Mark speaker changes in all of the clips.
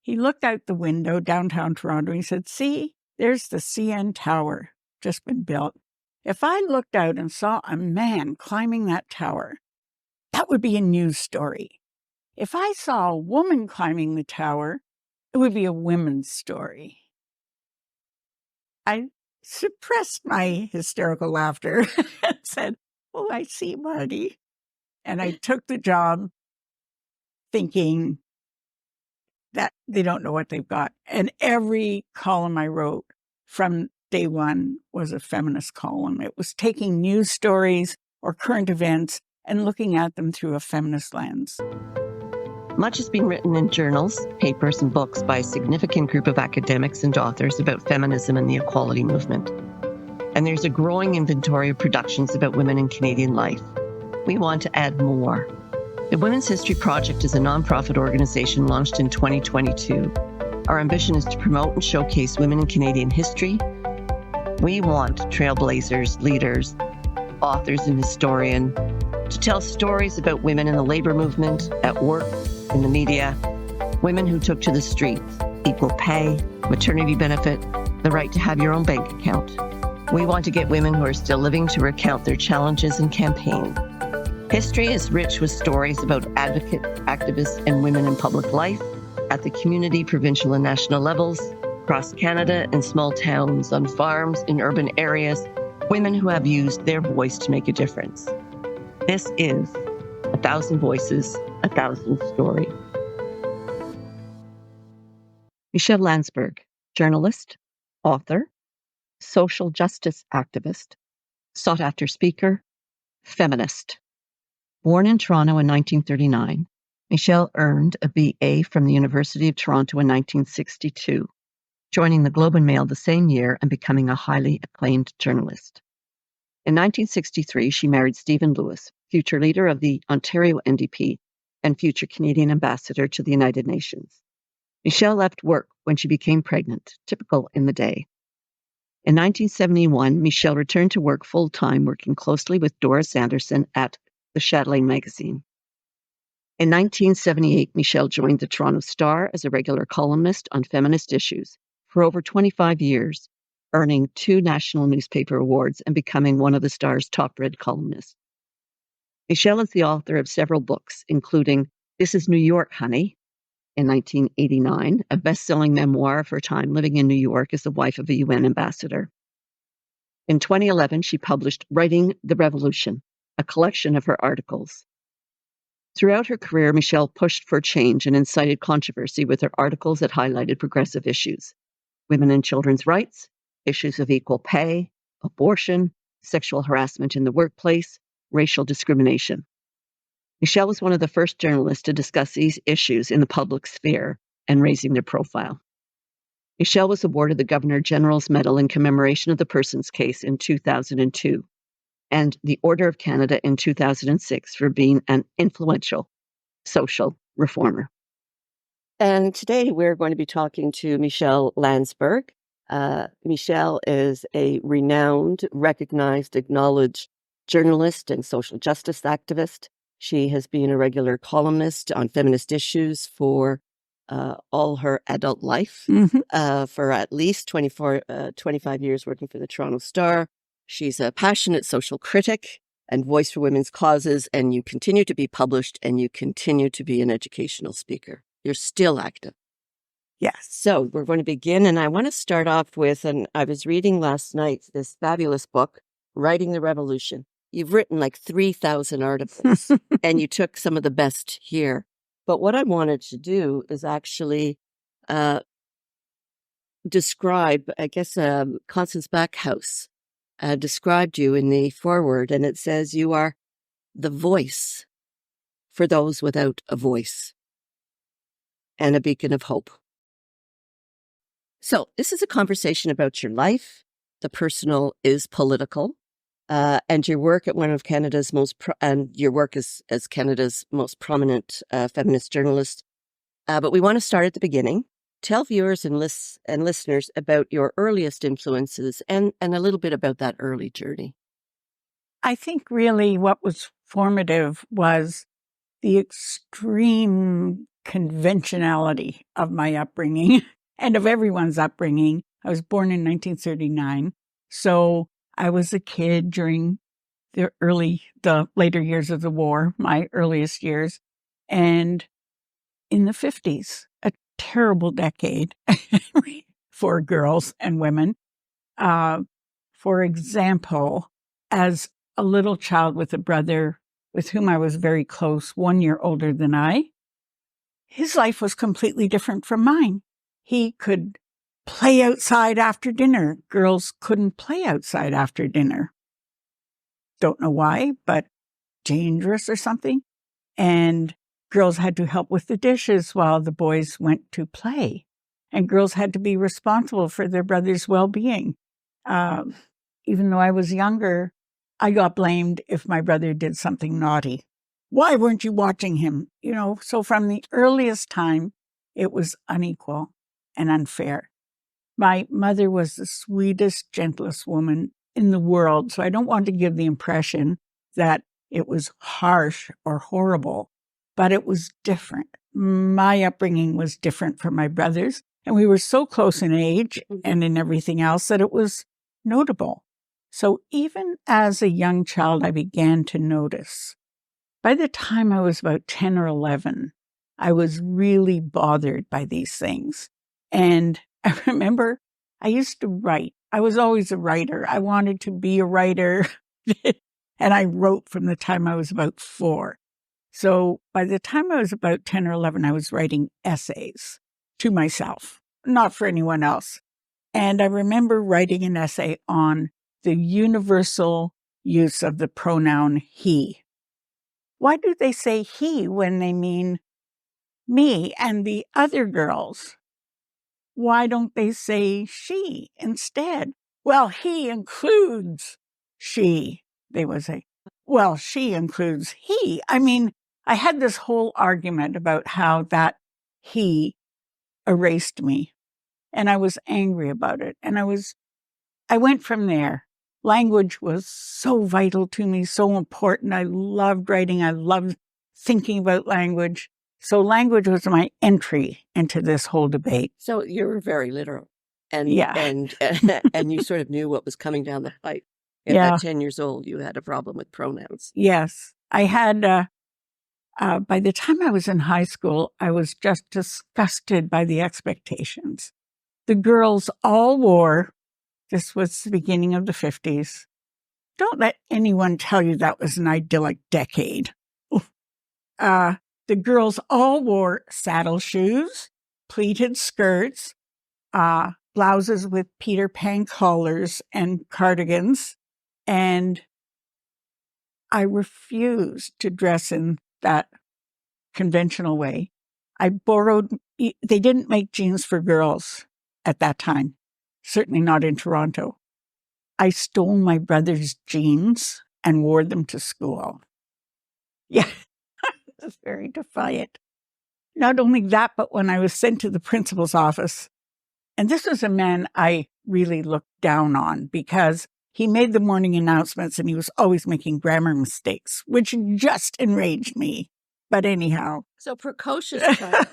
Speaker 1: He looked out the window downtown Toronto. He said, see, there's the CN Tower, just been built. If I looked out and saw a man climbing that tower, that would be a news story. If I saw a woman climbing the tower, it would be a women's story. I suppressed my hysterical laughter and said, oh, I see, Marty. And I took the job thinking that they don't know what they've got. And every column I wrote from day one was a feminist column. It was taking news stories or current events and looking at them through a feminist lens.
Speaker 2: Much has been written in journals, papers, and books by a significant group of academics and authors about feminism and the equality movement. And there's a growing inventory of productions about women in Canadian life. We want to add more. The Women's History Project is a nonprofit organization launched in 2022. Our ambition is to promote and showcase women in Canadian history. We want trailblazers, leaders, authors, and historians to tell stories about women in the labor movement, at work, in the media, women who took to the streets, equal pay, maternity benefit, the right to have your own bank account. We want to get women who are still living to recount their challenges and campaign. History is rich with stories about advocates, activists, and women in public life at the community, provincial, and national levels, across Canada, in small towns, on farms, in urban areas, women who have used their voice to make a difference. This is 1,000 Voices, 1,000 Stories. Michele Landsberg, journalist, author, social justice activist, sought-after speaker, feminist. Born in Toronto in 1939, Michele earned a BA from the University of Toronto in 1962, joining the Globe and Mail the same year and becoming a highly acclaimed journalist. In 1963, she married Stephen Lewis, future leader of the Ontario NDP and future Canadian ambassador to the United Nations. Michele left work when she became pregnant, typical in the day. In 1971, Michele returned to work full-time, working closely with Doris Anderson at the Chatelaine Magazine. In 1978, Michele joined the Toronto Star as a regular columnist on feminist issues for over 25 years, earning 2 national newspaper awards and becoming one of the Star's top-read columnists. Michele is the author of several books, including This is New York, Honey, in 1989, a best-selling memoir of her time living in New York as the wife of a UN ambassador. In 2011, she published Writing the Revolution, a collection of her articles. Throughout her career, Michele pushed for change and incited controversy with her articles that highlighted progressive issues: women and children's rights, issues of equal pay, abortion, sexual harassment in the workplace, racial discrimination. Michele was one of the first journalists to discuss these issues in the public sphere and raising their profile. Michele was awarded the Governor General's Medal in commemoration of the Persons case in 2002 and the Order of Canada in 2006 for being an influential social reformer. And today we're going to be talking to Michele Landsberg. Michele is a renowned, recognized, acknowledged journalist and social justice activist. She has been a regular columnist on feminist issues for all her adult life, for at least 25 years working for the Toronto Star. She's a passionate social critic and voice for women's causes, and you continue to be published and you continue to be an educational speaker. You're still active.
Speaker 1: Yes.
Speaker 2: So we're going to begin, and I want to start off with, and I was reading last night, this fabulous book, Writing the Revolution. You've written like 3,000 articles, and you took some of the best here. But what I wanted to do is actually describe, I guess, Constance Backhouse described you in the foreword, and it says you are the voice for those without a voice and a beacon of hope. So this is a conversation about your life. The personal is political, and your work at one of Canada's your work as Canada's most prominent feminist journalist. But we want to start at the beginning. Tell viewers and listeners about your earliest influences and a little bit about that early journey.
Speaker 1: I think really what was formative was the extreme conventionality of my upbringing and of everyone's upbringing. I was born in 1939, so I was a kid during the later years of the war, my earliest years, and in the 50s, a terrible decade for girls and women. For example, as a little child with a brother with whom I was very close, 1 year older than I, his life was completely different from mine. He could play outside after dinner. Girls couldn't play outside after dinner. Don't know why, but dangerous or something. And girls had to help with the dishes while the boys went to play. And girls had to be responsible for their brother's well-being. Even though I was younger, I got blamed if my brother did something naughty. Why weren't you watching him? So from the earliest time, it was unequal and unfair. My mother was the sweetest, gentlest woman in the world, so I don't want to give the impression that it was harsh or horrible, but it was different. My upbringing was different from my brother's, and we were so close in age and in everything else that it was notable. So even as a young child, I began to notice. By the time I was about 10 or 11, I was really bothered by these things. And I remember I used to write. I was always a writer. I wanted to be a writer. And I wrote from the time I was about 4. So by the time I was about 10 or 11, I was writing essays to myself, not for anyone else. And I remember writing an essay on the universal use of the pronoun he. Why do they say he when they mean me and the other girls? Why don't they say she instead? Well, he includes she, they would say. Well, she includes he. I mean, I had this whole argument about how that he erased me, and I was angry about it. And I went from there. Language was so vital to me, so important. I loved writing. I loved thinking about language. So language was my entry into this whole debate.
Speaker 3: So you were very literal. And
Speaker 1: Yeah.
Speaker 3: and you sort of knew what was coming down the pipe. At 10 years old, you had a problem with pronouns.
Speaker 1: Yes. I had, by the time I was in high school, I was just disgusted by the expectations. The girls all wore, this was the beginning of the 50s. Don't let anyone tell you that was an idyllic decade. The girls all wore saddle shoes, pleated skirts, blouses with Peter Pan collars and cardigans, and I refused to dress in that conventional way. I borrowed, they didn't make jeans for girls at that time, certainly not in Toronto. I stole my brother's jeans and wore them to school. Yeah, it was very defiant. Not only that, but when I was sent to the principal's office, and this was a man I really looked down on because he made the morning announcements and he was always making grammar mistakes, which just enraged me. But anyhow.
Speaker 3: So precocious child.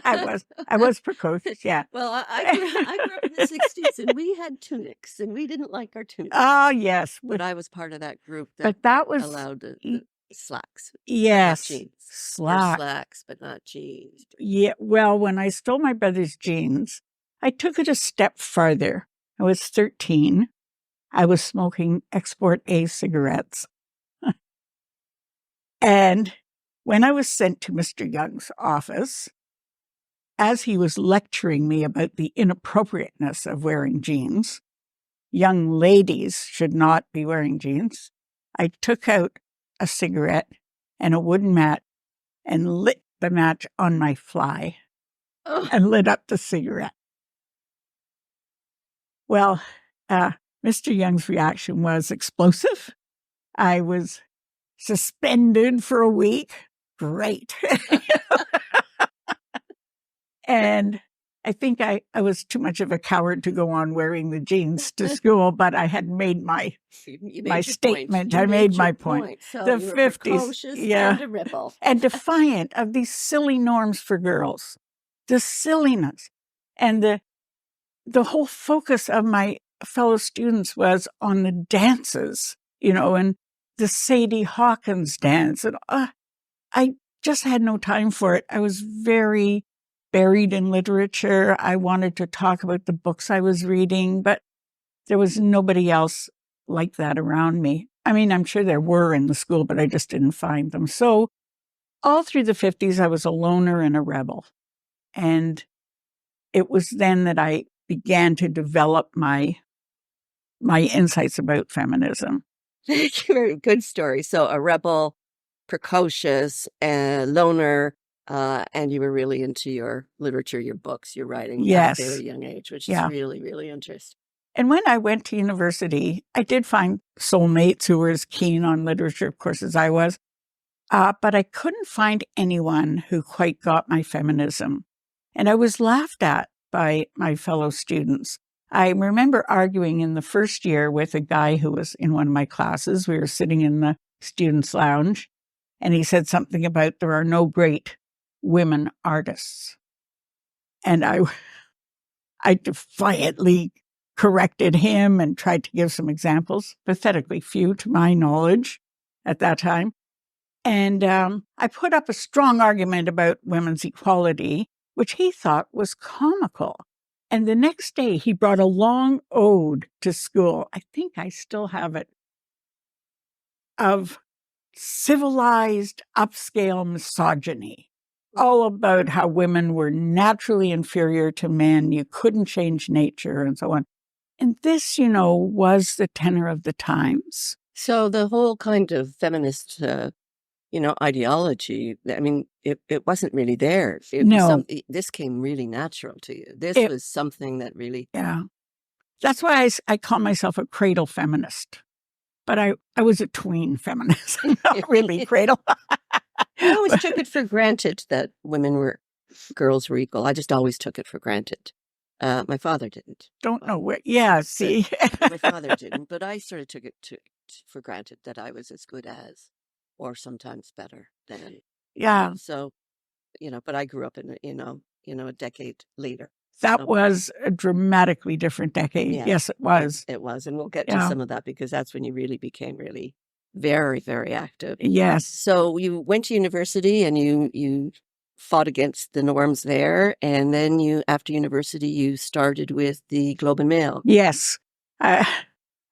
Speaker 1: I was precocious, yeah.
Speaker 3: Well, I grew up in the 60s and we had tunics and we didn't like our tunics.
Speaker 1: Oh, yes.
Speaker 3: But I was part of that group
Speaker 1: that was
Speaker 3: allowed the slacks.
Speaker 1: Yes.
Speaker 3: Jeans.
Speaker 1: Slacks,
Speaker 3: but not jeans.
Speaker 1: Yeah. Well, when I stole my brother's jeans, I took it a step farther. I was 13. I was smoking Export A cigarettes. And when I was sent to Mr. Young's office, as he was lecturing me about the inappropriateness of wearing jeans, young ladies should not be wearing jeans, I took out a cigarette and a wooden mat and lit the match on my fly and lit up the cigarette. Well, Mr. Young's reaction was explosive. I was suspended for a week. Great. And I think I was too much of a coward to go on wearing the jeans to school, but I had made my statement. I made my point.
Speaker 3: So
Speaker 1: the
Speaker 3: you were
Speaker 1: 50s,
Speaker 3: precocious
Speaker 1: yeah,
Speaker 3: and a rebel.
Speaker 1: and defiant of these silly norms for girls, the silliness, and the whole focus of my fellow students was on the dances, and the Sadie Hawkins dance, and I just had no time for it. I was very buried in literature. I wanted to talk about the books I was reading, but there was nobody else like that around me. I mean, I'm sure there were in the school, but I just didn't find them. So all through the 50s, I was a loner and a rebel. And it was then that I began to develop my insights about feminism.
Speaker 3: Very good story. So a rebel, precocious, loner, and you were really into your literature, your books, your writing at a very young age, which is really, really interesting.
Speaker 1: And when I went to university, I did find soulmates who were as keen on literature, of course, as I was. But I couldn't find anyone who quite got my feminism. And I was laughed at by my fellow students. I remember arguing in the first year with a guy who was in one of my classes. We were sitting in the students' lounge, and he said something about there are no great women artists. And I defiantly corrected him and tried to give some examples, pathetically few to my knowledge at that time. And I put up a strong argument about women's equality, which he thought was comical. And the next day, he brought a long ode to school. I think I still have it, of civilized, upscale misogyny, all about how women were naturally inferior to men. You couldn't change nature and so on. And this, was the tenor of the times.
Speaker 3: So the whole kind of feminist ideology, I mean, it wasn't really there. This came really natural to you. This was something that really...
Speaker 1: Yeah. That's why I call myself a cradle feminist. But I was a tween feminist, not really cradle.
Speaker 3: I always took it for granted that girls were equal. I just always took it for granted. My father didn't.
Speaker 1: Don't know where. Yeah, see.
Speaker 3: My father didn't, but I sort of took it for granted that I was as good as, or sometimes better than.
Speaker 1: Yeah.
Speaker 3: So, but I grew up in, a decade later.
Speaker 1: That was a dramatically different decade. Yeah, yes, it was.
Speaker 3: It was. And we'll get to some of that because that's when you really became really very, very active.
Speaker 1: Yes.
Speaker 3: So you went to university and you fought against the norms there. And then after university, you started with the Globe and Mail.
Speaker 1: Yes. I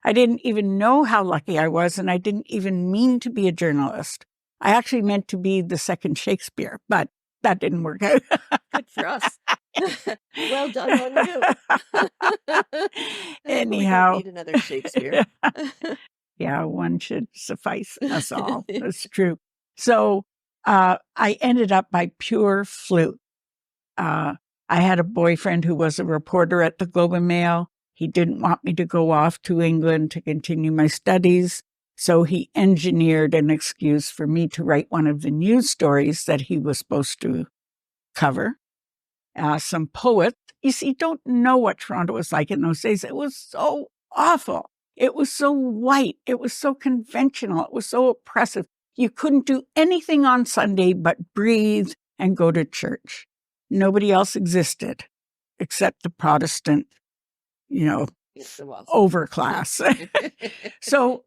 Speaker 1: didn't even know how lucky I was, and I didn't even mean to be a journalist. I actually meant to be the second Shakespeare, but that didn't work out.
Speaker 3: Good for us. Well done on you.
Speaker 1: Anyhow.
Speaker 3: We don't need another Shakespeare.
Speaker 1: Yeah, one should suffice us all. That's true. So I ended up by pure fluke. I had a boyfriend who was a reporter at the Globe and Mail. He didn't want me to go off to England to continue my studies, so he engineered an excuse for me to write one of the news stories that he was supposed to cover. Some poets, you see, don't know what Toronto was like in those days. It was so awful. It was so white. It was so conventional. It was so oppressive. You couldn't do anything on Sunday but breathe and go to church. Nobody else existed except the Protestant, overclass. So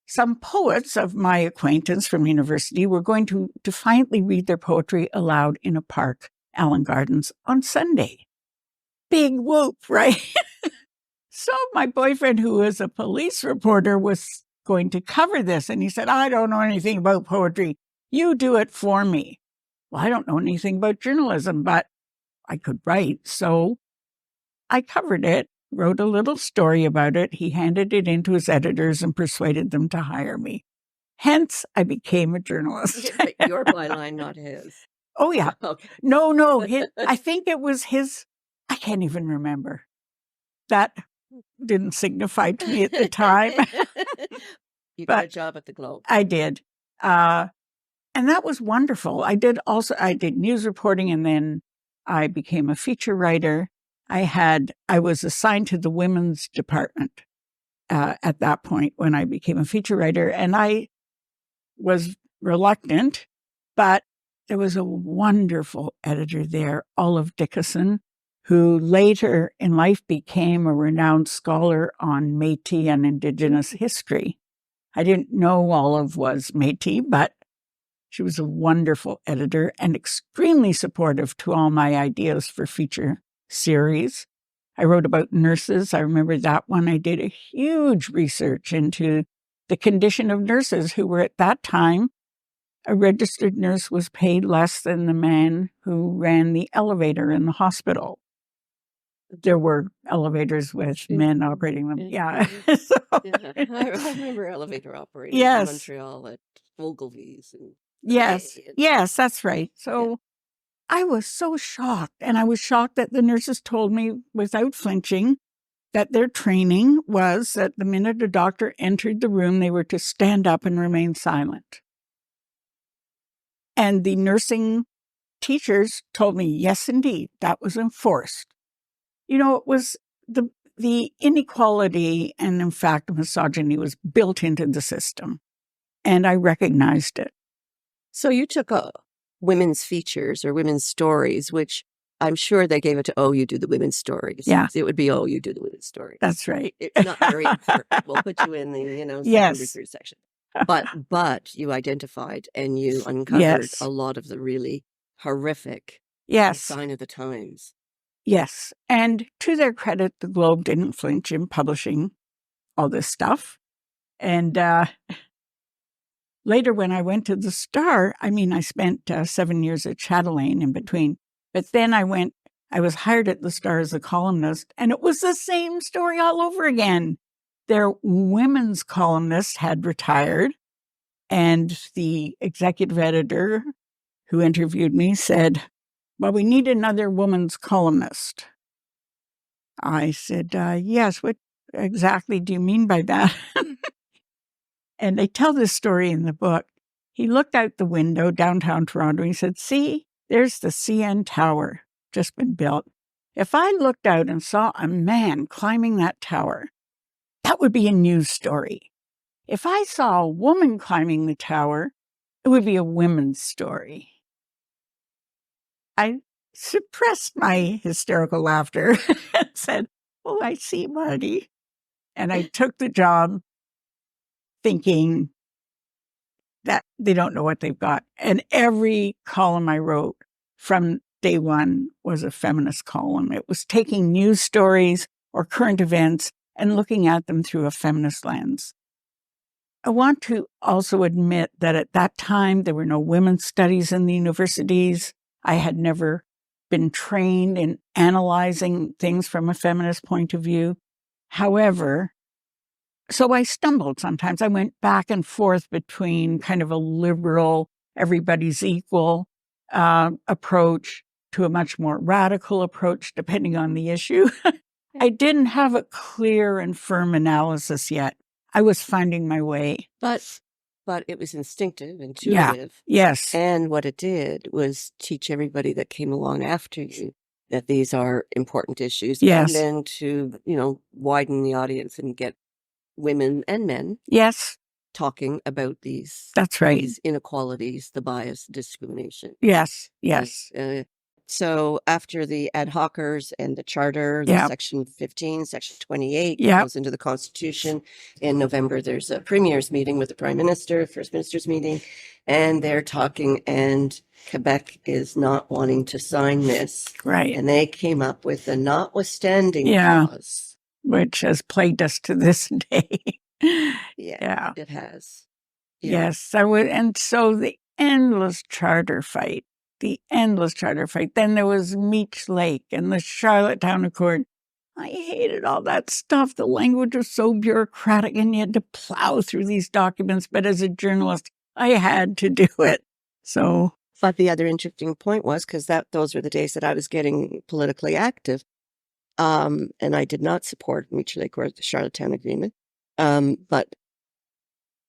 Speaker 1: some poets of my acquaintance from university were going to defiantly read their poetry aloud in a park, Allen Gardens, on Sunday. Big whoop, right? So my boyfriend, who was a police reporter, was going to cover this. And he said, I don't know anything about poetry. You do it for me. Well, I don't know anything about journalism, but I could write. So I covered it, wrote a little story about it. He handed it in to his editors and persuaded them to hire me. Hence, I became a journalist.
Speaker 3: Your byline, not his.
Speaker 1: Oh, yeah.
Speaker 3: Okay.
Speaker 1: No. I think it was his. I can't even remember. That didn't signify to me at the time.
Speaker 3: You got a job at the Globe.
Speaker 1: I did. And that was wonderful. I did news reporting, and then I became a feature writer. I was assigned to the women's department at that point when I became a feature writer, and I was reluctant, but there was a wonderful editor there, Olive Dickinson, who later in life became a renowned scholar on Métis and Indigenous history. I didn't know Olive was Métis, but she was a wonderful editor and extremely supportive to all my ideas for feature series. I wrote about nurses. I remember that one. I did a huge research into the condition of nurses who were at that time. A registered nurse was paid less than the man who ran the elevator in the hospital. There were elevators with men operating them. Yeah.
Speaker 3: So, yeah. I remember elevator operating in Montreal at Ogilvy's. And
Speaker 1: yes, that's right. So I was so shocked. And I was shocked that the nurses told me without flinching that their training was that the minute a doctor entered the room, they were to stand up and remain silent. And the nursing teachers told me, yes, indeed, that was enforced. You know, it was the inequality and, in fact, misogyny was built into the system. And I recognized it.
Speaker 3: So you took women's features or women's stories, which I'm sure they gave it to, you do the women's stories.
Speaker 1: Yeah.
Speaker 3: It would be, you do the women's stories.
Speaker 1: That's right.
Speaker 3: It's not very important. We'll put you in the, second or third section. But you identified and you uncovered a lot of the really horrific sign of the times.
Speaker 1: Yes. And to their credit, the Globe didn't flinch in publishing all this stuff. And later, when I went to the Star, I spent 7 years at Chatelaine in between. But then I was hired at the Star as a columnist, and it was the same story all over again. Their women's columnist had retired, and the executive editor who interviewed me said, well, we need another woman's columnist. I said, yes, what exactly do you mean by that? And they tell this story in the book. He looked out the window downtown Toronto and he said, see, there's the CN Tower just been built. If I looked out and saw a man climbing that tower, that would be a news story. If I saw a woman climbing the tower, it would be a women's story. I suppressed my hysterical laughter and said, oh, I see, Marty. And I took the job thinking that they don't know what they've got. And every column I wrote from day one was a feminist column. It was taking news stories or current events and looking at them through a feminist lens. I want to also admit that at that time, there were no women's studies in the universities. I had never been trained in analyzing things from a feminist point of view. However, so I stumbled sometimes. I went back and forth between kind of a liberal, everybody's equal approach to a much more radical approach, depending on the issue. I didn't have a clear and firm analysis yet. I was finding my way.
Speaker 3: But it was instinctive, intuitive.
Speaker 1: Yeah. Yes.
Speaker 3: And what it did was teach everybody that came along after you that these are important issues.
Speaker 1: Yes.
Speaker 3: And then to, widen the audience and get women and men.
Speaker 1: Yes.
Speaker 3: Talking about these.
Speaker 1: That's right.
Speaker 3: These inequalities, the bias, discrimination.
Speaker 1: Yes. Yes.
Speaker 3: So after the ad hocers and the charter, the section 15, section 28 goes into the Constitution. In November, there's a premier's meeting with the Prime Minister, First Minister's meeting, and they're talking, and Quebec is not wanting to sign this.
Speaker 1: Right.
Speaker 3: And they came up with the notwithstanding clause.
Speaker 1: Which has plagued us to this day.
Speaker 3: Yeah, it has.
Speaker 1: Yeah. Yes. And so the endless charter fight. Then there was Meech Lake and the Charlottetown Accord. I hated all that stuff. The language was so bureaucratic and you had to plow through these documents. But as a journalist, I had to do it. So.
Speaker 3: But the other interesting point was, because those were the days that I was getting politically active, and I did not support Meech Lake or the Charlottetown Agreement. But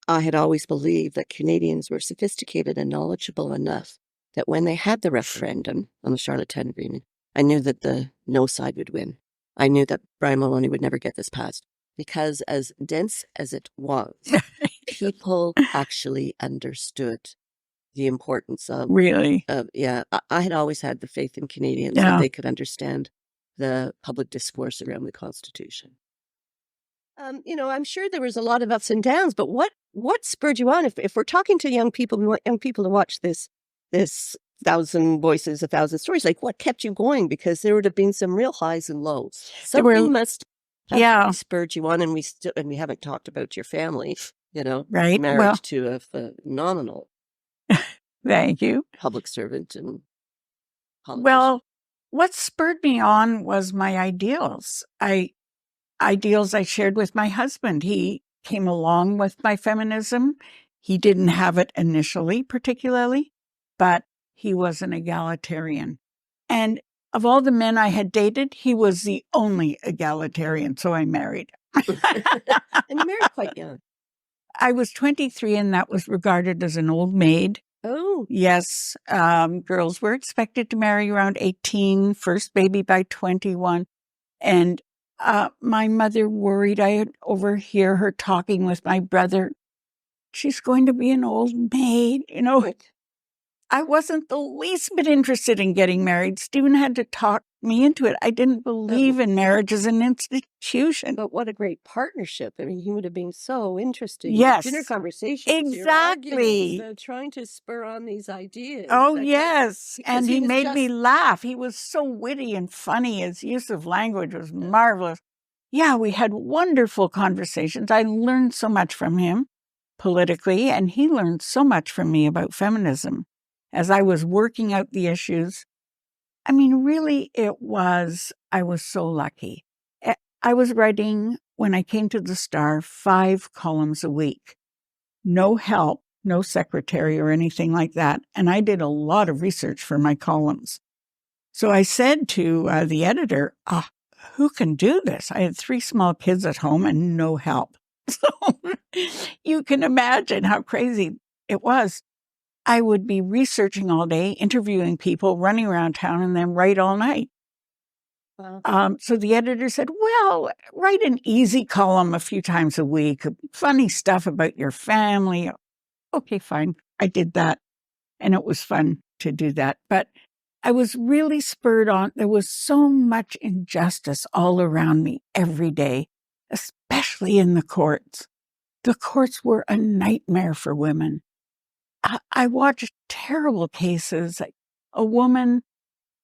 Speaker 3: I had always believed that Canadians were sophisticated and knowledgeable enough that when they had the referendum on the Charlottetown Agreement, I knew that the no side would win. I knew that Brian Mulroney would never get this passed because as dense as it was, people actually understood the importance of...
Speaker 1: Really?
Speaker 3: I had always had the faith in Canadians that they could understand the public discourse around the Constitution. I'm sure there was a lot of ups and downs, but what spurred you on? If we're talking to young people, we want young people to watch this 1,000 Voices, 1,000 Stories, like what kept you going? Because there would have been some real highs and lows. Something must have spurred you on, and we haven't talked about your family,
Speaker 1: right?
Speaker 3: Married to a phenomenal
Speaker 1: thank you.
Speaker 3: Public servant and politician.
Speaker 1: Well, what spurred me on was my ideals. Ideals I shared with my husband. He came along with my feminism. He didn't have it initially, particularly, but he was an egalitarian. And of all the men I had dated, he was the only egalitarian, so I married.
Speaker 3: And you married quite young.
Speaker 1: I was 23, and that was regarded as an old maid.
Speaker 3: Oh.
Speaker 1: Yes. Girls were expected to marry around 18, first baby by 21. And my mother worried. I would overhear her talking with my brother. She's going to be an old maid, I wasn't the least bit interested in getting married. Stephen had to talk me into it. I didn't believe in marriage as an institution.
Speaker 3: But what a great partnership. I mean, he would have been so interesting.
Speaker 1: Yes.
Speaker 3: Dinner conversations.
Speaker 1: Exactly.
Speaker 3: Trying to spur on these ideas.
Speaker 1: Oh, yes. And he made me laugh. He was so witty and funny. His use of language was marvelous. Yeah, we had wonderful conversations. I learned so much from him politically, and he learned so much from me about feminism. As I was working out the issues, I mean, really, I was so lucky. I was writing, when I came to the Star, 5 columns a week. No help, no secretary or anything like that. And I did a lot of research for my columns. So I said to the editor, who can do this? I had 3 small kids at home and no help. So you can imagine how crazy it was. I would be researching all day, interviewing people, running around town, and then write all night. Wow. So the editor said, well, write an easy column a few times a week, funny stuff about your family. Okay, fine. I did that, and it was fun to do that. But I was really spurred on. There was so much injustice all around me every day, especially in the courts. The courts were a nightmare for women. I watched terrible cases, like a woman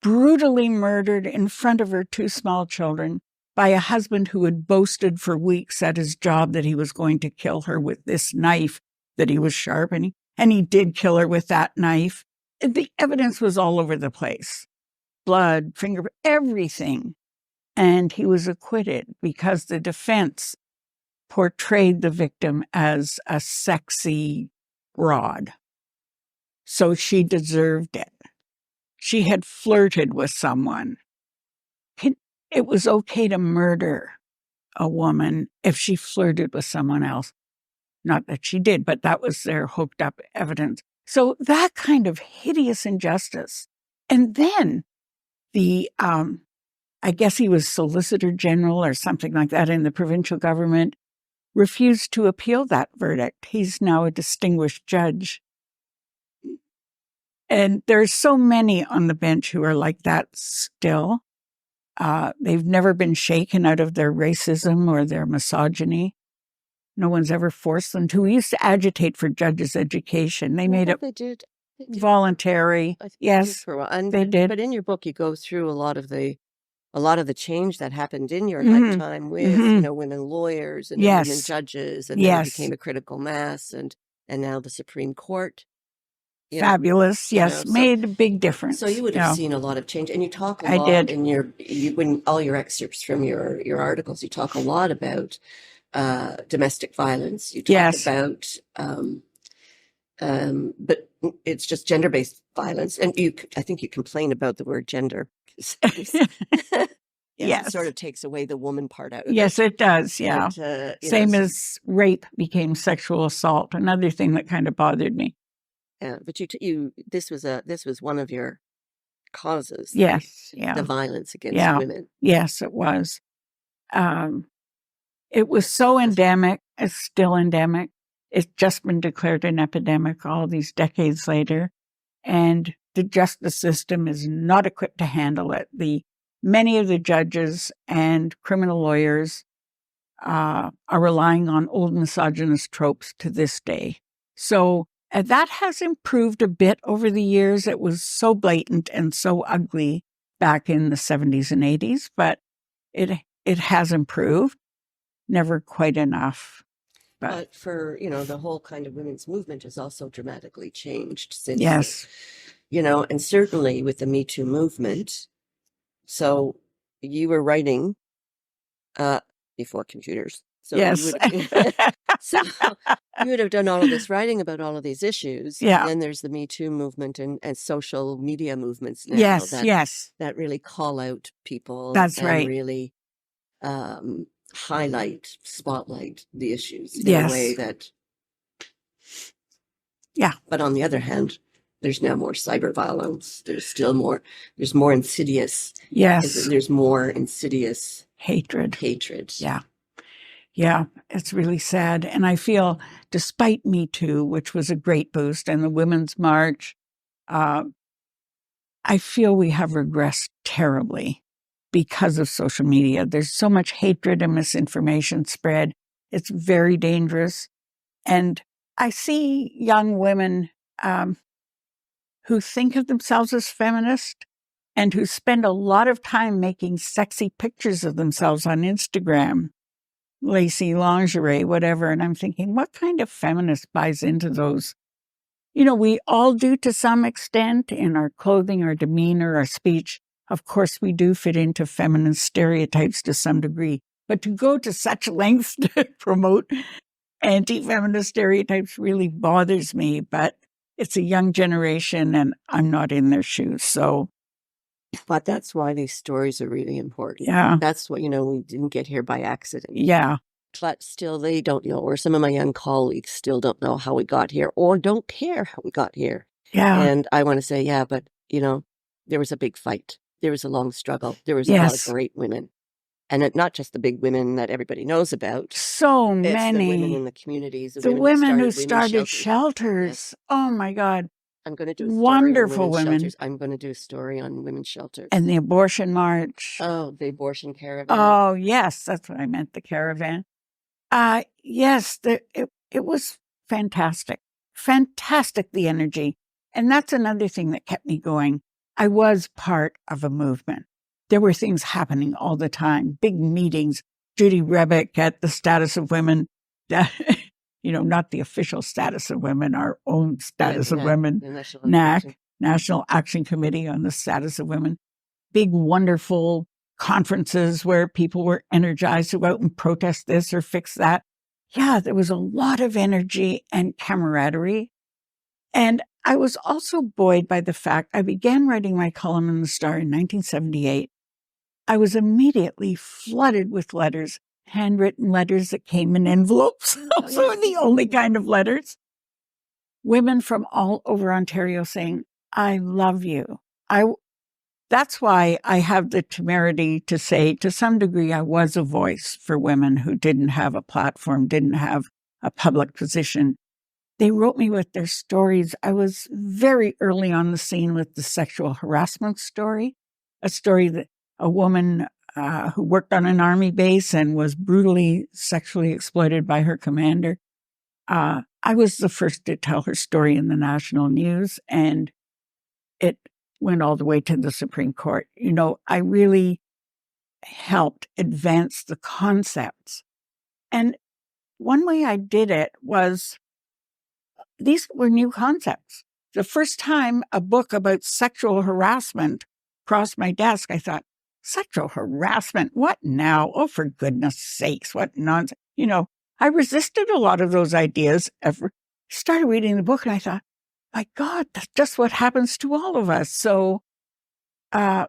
Speaker 1: brutally murdered in front of her 2 small children by a husband who had boasted for weeks at his job that he was going to kill her with this knife that he was sharpening. And he did kill her with that knife. The evidence was all over the place. Blood, fingerprint, everything. And he was acquitted because the defense portrayed the victim as a sexy broad. So she deserved it. She had flirted with someone. It was okay to murder a woman if she flirted with someone else. Not that she did, but that was their hooked up evidence. So that kind of hideous injustice. And then I guess he was Solicitor General or something like that in the provincial government, refused to appeal that verdict. He's now a distinguished judge. And there's so many on the bench who are like that still. They've never been shaken out of their racism or their misogyny. No one's ever forced them to. We used to agitate for judges' education. They made it voluntary. Yes, they did.
Speaker 3: But in your book, you go through a lot of the change that happened in your lifetime with women lawyers and women judges, and then it became a critical mass, and now the Supreme Court.
Speaker 1: Fabulous, yes, made a big difference.
Speaker 3: So you would have seen a lot of change, and you talk a lot in when all your excerpts from your articles. You talk a lot about domestic violence. You talk about, but it's just gender-based violence, and I think you complain about the word gender. Yes, it sort of takes away the woman part out of it.
Speaker 1: Yes, it does. Yeah, same as rape became sexual assault. Another thing that kind of bothered me.
Speaker 3: But this was one of your causes.
Speaker 1: Yes. Yeah.
Speaker 3: The violence against women.
Speaker 1: Yes, it was. It was so endemic. It's still endemic. It's just been declared an epidemic all these decades later. And the justice system is not equipped to handle it. Many of the judges and criminal lawyers are relying on old misogynist tropes to this day. So that has improved a bit over the years. It was so blatant and so ugly back in the 70s and 80s, but it has improved. Never quite enough.
Speaker 3: But for, the whole kind of women's movement has also dramatically changed since.
Speaker 1: Yes.
Speaker 3: And certainly with the Me Too movement. So you were writing before computers. So
Speaker 1: yes.
Speaker 3: So you would have done all of this writing about all of these issues.
Speaker 1: Yeah.
Speaker 3: And then there's the Me Too movement and social media movements now.
Speaker 1: Yes.
Speaker 3: That really call out people.
Speaker 1: That's right.
Speaker 3: Really spotlight the issues in
Speaker 1: yes.
Speaker 3: a way that.
Speaker 1: Yeah.
Speaker 3: But on the other hand, there's now more cyber violence. There's more insidious.
Speaker 1: Yes.
Speaker 3: There's more insidious
Speaker 1: hatred.
Speaker 3: Yeah.
Speaker 1: Yeah. It's really sad. And I feel, despite Me Too, which was a great boost, and the Women's March, I feel we have regressed terribly because of social media. There's so much hatred and misinformation spread. It's very dangerous. And I see young women who think of themselves as feminist and who spend a lot of time making sexy pictures of themselves on Instagram, lacy lingerie, whatever. And I'm thinking, what kind of feminist buys into those? We all do to some extent in our clothing, our demeanor, our speech. Of course, we do fit into feminine stereotypes to some degree. But to go to such lengths to promote anti-feminist stereotypes really bothers me. But it's a young generation, and I'm not in their shoes. So,
Speaker 3: but that's why these stories are really important.
Speaker 1: Yeah.
Speaker 3: That's what, we didn't get here by accident.
Speaker 1: Yeah.
Speaker 3: But still, they don't know, or some of my young colleagues still don't know how we got here or don't care how we got here.
Speaker 1: Yeah.
Speaker 3: And I want to say, but, there was a big fight. There was a long struggle. There was a lot of great women. And not just the big women that everybody knows about.
Speaker 1: So
Speaker 3: it's
Speaker 1: many.
Speaker 3: The women in the communities.
Speaker 1: The women who started shelters. Yes. Oh, my God.
Speaker 3: I'm going to do a
Speaker 1: wonderful women.
Speaker 3: Shelters. I'm going to do a story on women's shelters.
Speaker 1: And the abortion march.
Speaker 3: Oh, the abortion caravan.
Speaker 1: Oh, yes. That's what I meant, the caravan. Yes, it was fantastic. Fantastic, the energy. And that's another thing that kept me going. I was part of a movement. There were things happening all the time, big meetings. Judy Rebick at the Status of Women, not the official Status of Women, our own Status of Women, NAC, National Action Committee on the Status of Women. Big, wonderful conferences where people were energized to go out and protest this or fix that. Yeah, there was a lot of energy and camaraderie. And I was also buoyed by the fact I began writing my column in the Star in 1978. I was immediately flooded with letters, handwritten letters that came in envelopes. Also the only kind of letters. Women from all over Ontario saying, I love you. That's why I have the temerity to say, to some degree, I was a voice for women who didn't have a platform, didn't have a public position. They wrote me with their stories. I was very early on the scene with the sexual harassment story, a story that a woman who worked on an army base and was brutally sexually exploited by her commander. I was the first to tell her story in the national news, and it went all the way to the Supreme Court. I really helped advance the concepts. And one way I did it was, these were new concepts. The first time a book about sexual harassment crossed my desk, I thought, sexual harassment? What now? Oh, for goodness sakes, what nonsense. I resisted a lot of those ideas. Started reading the book and I thought, my God, that's just what happens to all of us. So, I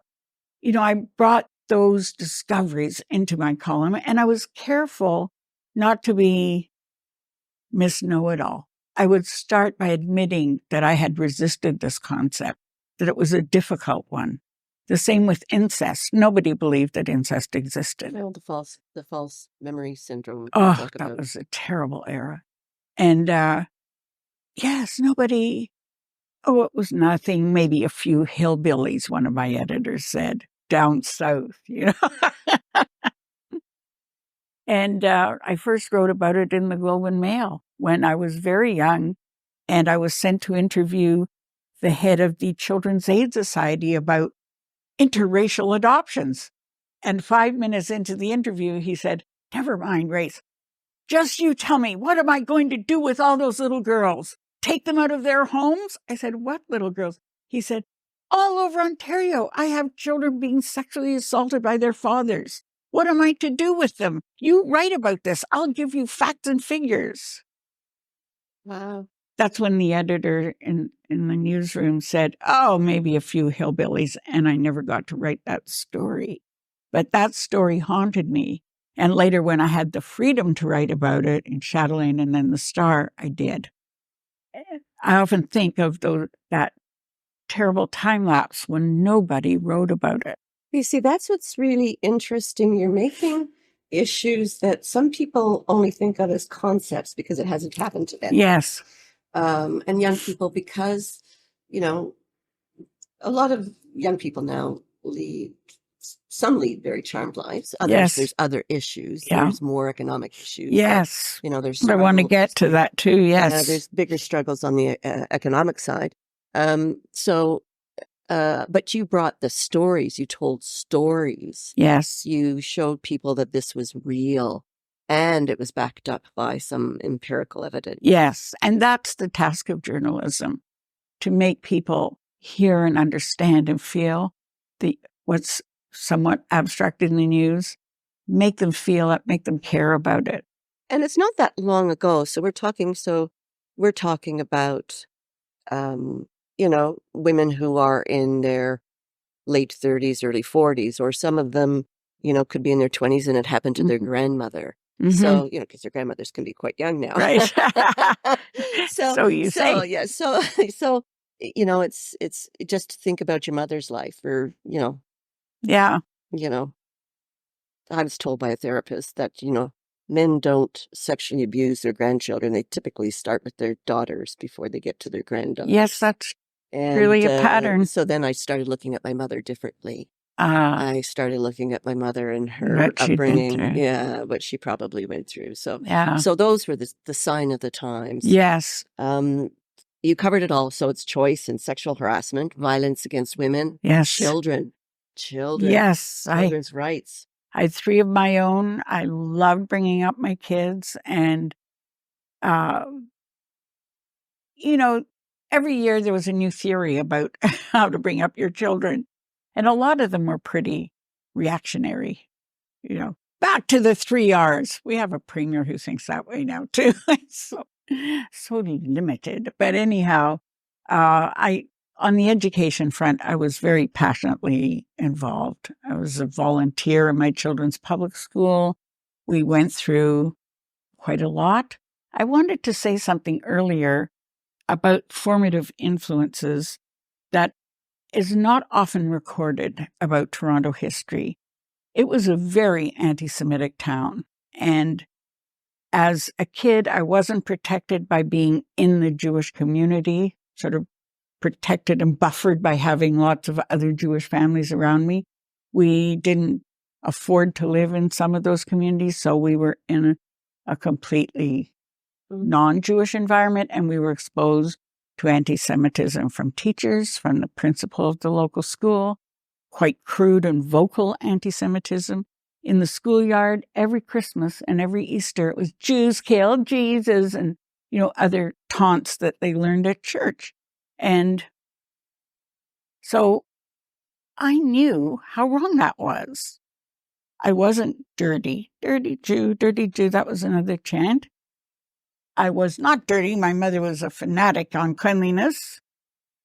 Speaker 1: brought those discoveries into my column, and I was careful not to be Miss Know-It-All. I would start by admitting that I had resisted this concept, that it was a difficult one. The same with incest. Nobody believed that incest existed.
Speaker 3: Well, the false memory syndrome.
Speaker 1: Oh, that was a terrible era. And yes, nobody, it was nothing, maybe a few hillbillies, one of my editors said, down south, And I first wrote about it in the Globe and Mail when I was very young, and I was sent to interview the head of the Children's Aid Society about interracial adoptions. And 5 minutes into the interview, he said, "Never mind race. Just you tell me, what am I going to do with all those little girls? Take them out of their homes?" I said, "What little girls?" He said, "All over Ontario, I have children being sexually assaulted by their fathers. What am I to do with them? You write about this. I'll give you facts and figures."
Speaker 3: Wow.
Speaker 1: That's when the editor in the newsroom said, "Oh, maybe a few hillbillies," and I never got to write that story. But that story haunted me. And later, when I had the freedom to write about it in Chatelaine and then the Star, I did. I often think of that terrible time lapse when nobody wrote about it.
Speaker 3: You see, that's what's really interesting. You're making issues that some people only think of as concepts because it hasn't happened to them.
Speaker 1: Yes.
Speaker 3: And young people, because, a lot of young people now some lead very charmed lives. Others, there's other issues. Yeah. There's more economic issues.
Speaker 1: Yes.
Speaker 3: There's.
Speaker 1: I want to get to that too. Yes.
Speaker 3: There's bigger struggles on the economic side. But you brought the stories. You told stories.
Speaker 1: Yes.
Speaker 3: You showed people that this was real, and it was backed up by some empirical evidence.
Speaker 1: Yes, and that's the task of journalism, to make people hear and understand and feel what's somewhat abstract in the news, make them feel it, make them care about it.
Speaker 3: And it's not that long ago. So we're talking about, women who are in their late 30s, early 40s, or some of them, could be in their 20s and it happened to their grandmother. Mm-hmm. So, because their grandmothers can be quite young now.
Speaker 1: Right.
Speaker 3: So
Speaker 1: you say.
Speaker 3: Yeah. So, it's just to think about your mother's life or,
Speaker 1: Yeah.
Speaker 3: I was told by a therapist that, men don't sexually abuse their grandchildren. They typically start with their daughters before they get to their granddaughters.
Speaker 1: Yes, that's really a pattern.
Speaker 3: So then I started looking at my mother differently. I started looking at my mother and her upbringing. Yeah, what she probably went through. So So those were the sign of the times.
Speaker 1: Yes.
Speaker 3: You covered it all. So it's choice and sexual harassment, violence against women,
Speaker 1: yes,
Speaker 3: children,
Speaker 1: yes,
Speaker 3: children's rights.
Speaker 1: I had 3 of my own. I loved bringing up my kids, and every year there was a new theory about how to bring up your children. And a lot of them were pretty reactionary. Back to the 3 R's. We have a premier who thinks that way now, too. so limited. But anyhow, on the education front, I was very passionately involved. I was a volunteer in my children's public school. We went through quite a lot. I wanted to say something earlier about formative influences that is not often recorded about Toronto history. It was a very anti-Semitic town. And as a kid, I wasn't protected by being in the Jewish community, sort of protected and buffered by having lots of other Jewish families around me. We didn't afford to live in some of those communities, so we were in a completely non-Jewish environment, and we were exposed to anti-Semitism from teachers, from the principal of the local school, quite crude and vocal anti-Semitism. In the schoolyard, every Christmas and every Easter, it was Jews killed Jesus and, other taunts that they learned at church. And so I knew how wrong that was. I wasn't dirty Jew, that was another chant. I was not dirty. My mother was a fanatic on cleanliness.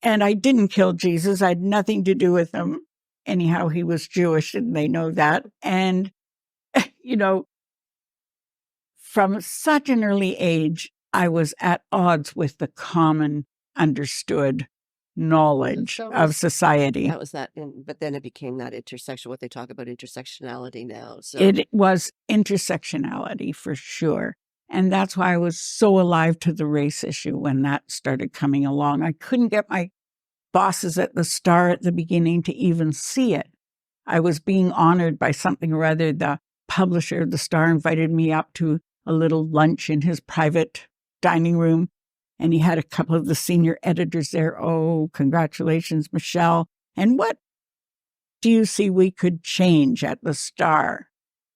Speaker 1: And I didn't kill Jesus. I had nothing to do with him. Anyhow, he was Jewish, and they know that. And, from such an early age, I was at odds with the common understood knowledge of society.
Speaker 3: That was that, but then it became that intersection, what they talk about intersectionality now. So
Speaker 1: it was intersectionality for sure. And that's why I was so alive to the race issue when that started coming along. I couldn't get my bosses at the Star at the beginning to even see it. I was being honored by something or other. The publisher of the Star invited me up to a little lunch in his private dining room, and he had a couple of the senior editors there. Oh, congratulations, Michele. And what do you see we could change at the Star?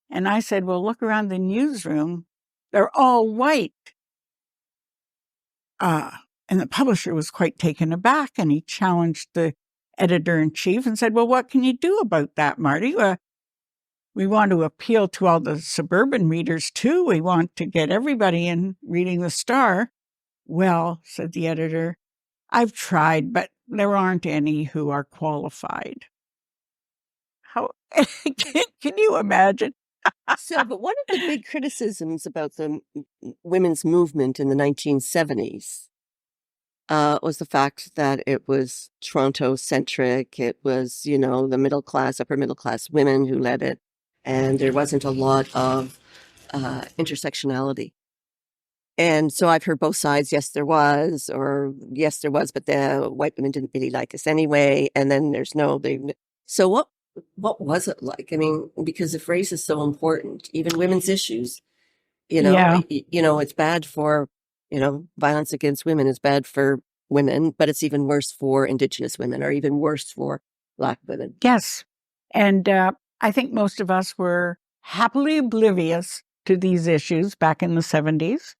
Speaker 1: And I said, well, look around the newsroom. They're all white. And the publisher was quite taken aback, and he challenged the editor-in-chief and said, well, what can you do about that, Marty? We want to appeal to all the suburban readers, too. We want to get everybody in reading the Star. Well, said the editor, I've tried, but there aren't any who are qualified. How can you imagine?
Speaker 3: So, but one of the big criticisms about the women's movement in the 1970s was the fact that it was Toronto-centric. It was, the middle class, upper middle class women who led it. And there wasn't a lot of intersectionality. And so I've heard both sides. Yes, there was, but the white women didn't really like us anyway. And then there's so what was it like? I mean, because if race is so important, even women's issues, it's bad for, violence against women is bad for women, but it's even worse for Indigenous women, or even worse for Black women.
Speaker 1: Yes. And I think most of us were happily oblivious to these issues back in the 70s.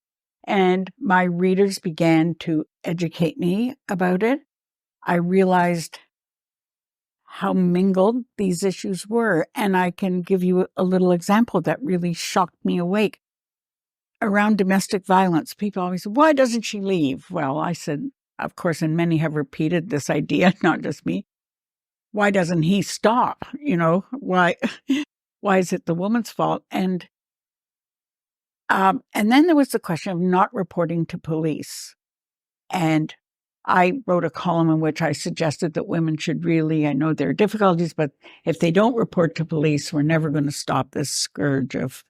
Speaker 1: And my readers began to educate me about it. I realized how mingled these issues were. And I can give you a little example that really shocked me awake. Around domestic violence, people always say, why doesn't she leave? Well, I said, of course, and many have repeated this idea, not just me. Why doesn't he stop? Why is it the woman's fault? And then there was the question of not reporting to police. And I wrote a column in which I suggested that women should really, I know there are difficulties, but if they don't report to police, we're never going to stop this scourge of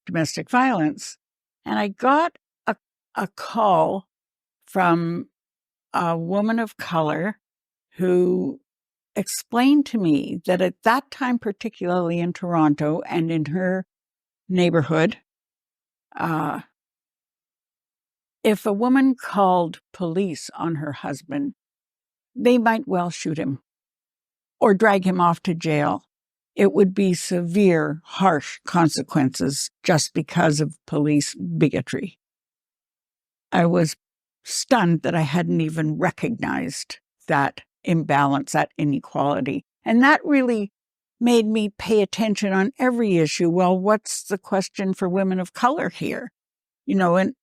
Speaker 1: domestic violence. And I got a call from a woman of color who explained to me that at that time, particularly in Toronto and in her neighborhood, if a woman called police on her husband, they might well shoot him or drag him off to jail. It would be severe, harsh consequences just because of police bigotry. I was stunned that I hadn't even recognized that imbalance, that inequality. And that really made me pay attention on every issue. Well, what's the question for women of color here? And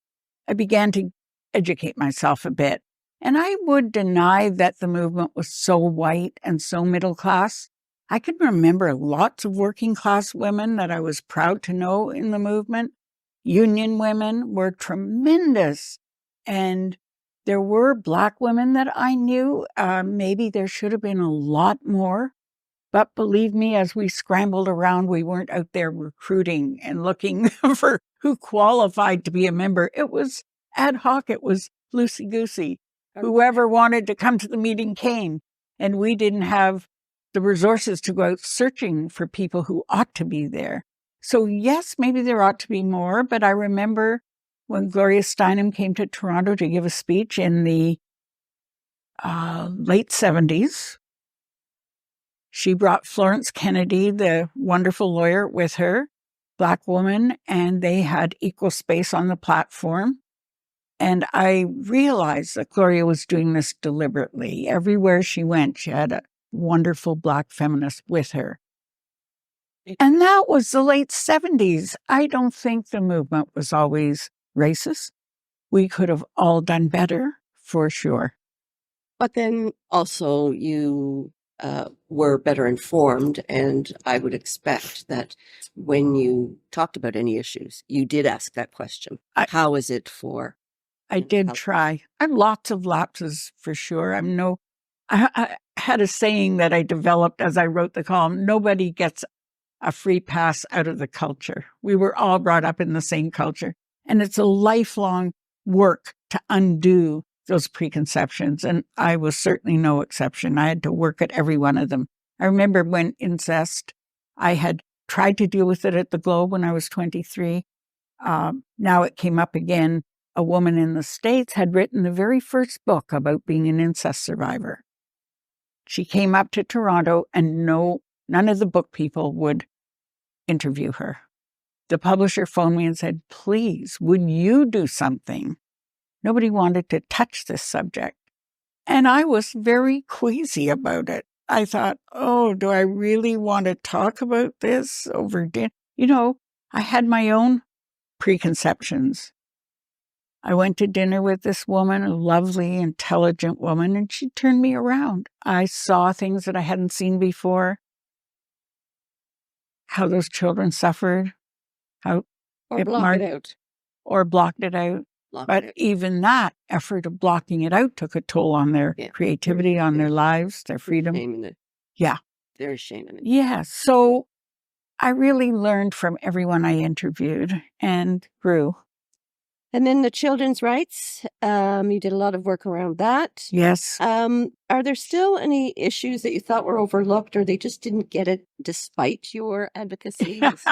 Speaker 1: I began to educate myself a bit. And I would deny that the movement was so white and so middle class. I can remember lots of working class women that I was proud to know in the movement. Union women were tremendous. And there were Black women that I knew. Maybe there should have been a lot more. But believe me, as we scrambled around, we weren't out there recruiting and looking for who qualified to be a member. It was ad hoc. It was loosey-goosey. Whoever wanted to come to the meeting came. And we didn't have the resources to go out searching for people who ought to be there. So yes, maybe there ought to be more. But I remember when Gloria Steinem came to Toronto to give a speech in the late 70s, she brought Florence Kennedy, the wonderful lawyer, with her, Black woman, and they had equal space on the platform. And I realized that Gloria was doing this deliberately. Everywhere she went, she had a wonderful Black feminist with her. And that was the late 70s. I don't think the movement was always racist. We could have all done better, for sure.
Speaker 3: But then also you were better informed, and I would expect that when you talked about any issues, you did ask that question. How is it for
Speaker 1: I did try. I have lots of lapses for sure. I had a saying that I developed as I wrote the column: nobody gets a free pass out of the culture. We were all brought up in the same culture. And it's a lifelong work to undo those preconceptions. And I was certainly no exception. I had to work at every one of them. I remember when incest, I had tried to deal with it at the Globe when I was 23. Now it came up again. A woman in the States had written the very first book about being an incest survivor. She came up to Toronto and none of the book people would interview her. The publisher phoned me and said, please, would you do something? Nobody wanted to touch this subject. And I was very queasy about it. I thought, oh, do I really want to talk about this over dinner? I had my own preconceptions. I went to dinner with this woman, a lovely, intelligent woman, and she turned me around. I saw things that I hadn't seen before, how those children suffered, how
Speaker 3: or blocked it out.
Speaker 1: But even that effort of blocking it out took a toll on their creativity, on their lives, their freedom.
Speaker 3: Shame in it.
Speaker 1: Yeah.
Speaker 3: There's shame in it.
Speaker 1: Yeah. So I really learned from everyone I interviewed and grew.
Speaker 3: And then the children's rights, you did a lot of work around that.
Speaker 1: Yes.
Speaker 3: Are there still any issues that you thought were overlooked, or they just didn't get it despite your advocacy? What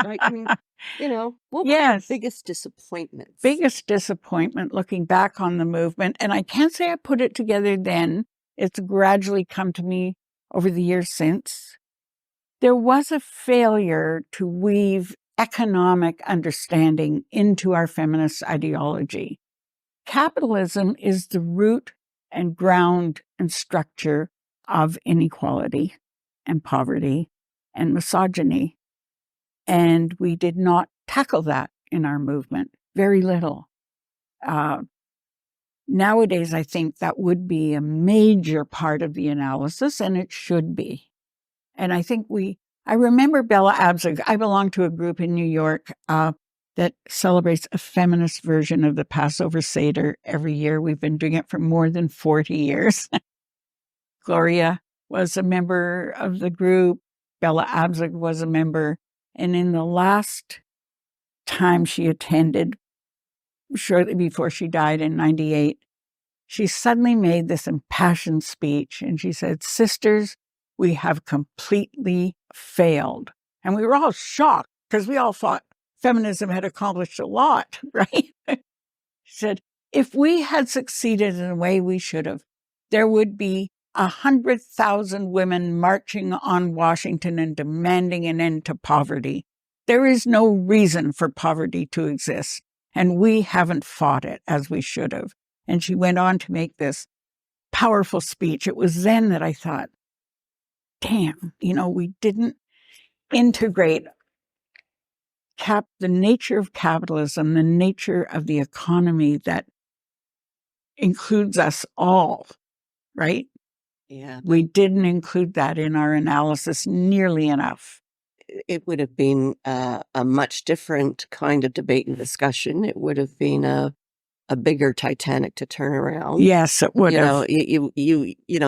Speaker 3: were your biggest disappointments?
Speaker 1: Biggest disappointment looking back on the movement, and I can't say I put it together then. It's gradually come to me over the years since. There was a failure to weave economic understanding into our feminist ideology. Capitalism is the root and ground and structure of inequality and poverty and misogyny. And we did not tackle that in our movement, very little. Nowadays, I think that would be a major part of the analysis, and it should be. And I think I remember Bella Abzug. I belong to a group in New York that celebrates a feminist version of the Passover Seder every year. We've been doing it for more than 40 years. Gloria was a member of the group. Bella Abzug was a member. And in the last time she attended, shortly before she died in 98, she suddenly made this impassioned speech. And she said, "Sisters, we have completely failed." And we were all shocked because we all thought feminism had accomplished a lot, right? She said, if we had succeeded in the way we should have, there would be 100,000 women marching on Washington and demanding an end to poverty. There is no reason for poverty to exist, and we haven't fought it as we should have. And she went on to make this powerful speech. It was then that I thought, damn, we didn't integrate the nature of capitalism, the nature of the economy that includes us all, right?
Speaker 3: Yeah.
Speaker 1: We didn't include that in our analysis nearly enough.
Speaker 3: It would have been a much different kind of debate and discussion. It would have been a bigger Titanic to turn around.
Speaker 1: Yes, it would have.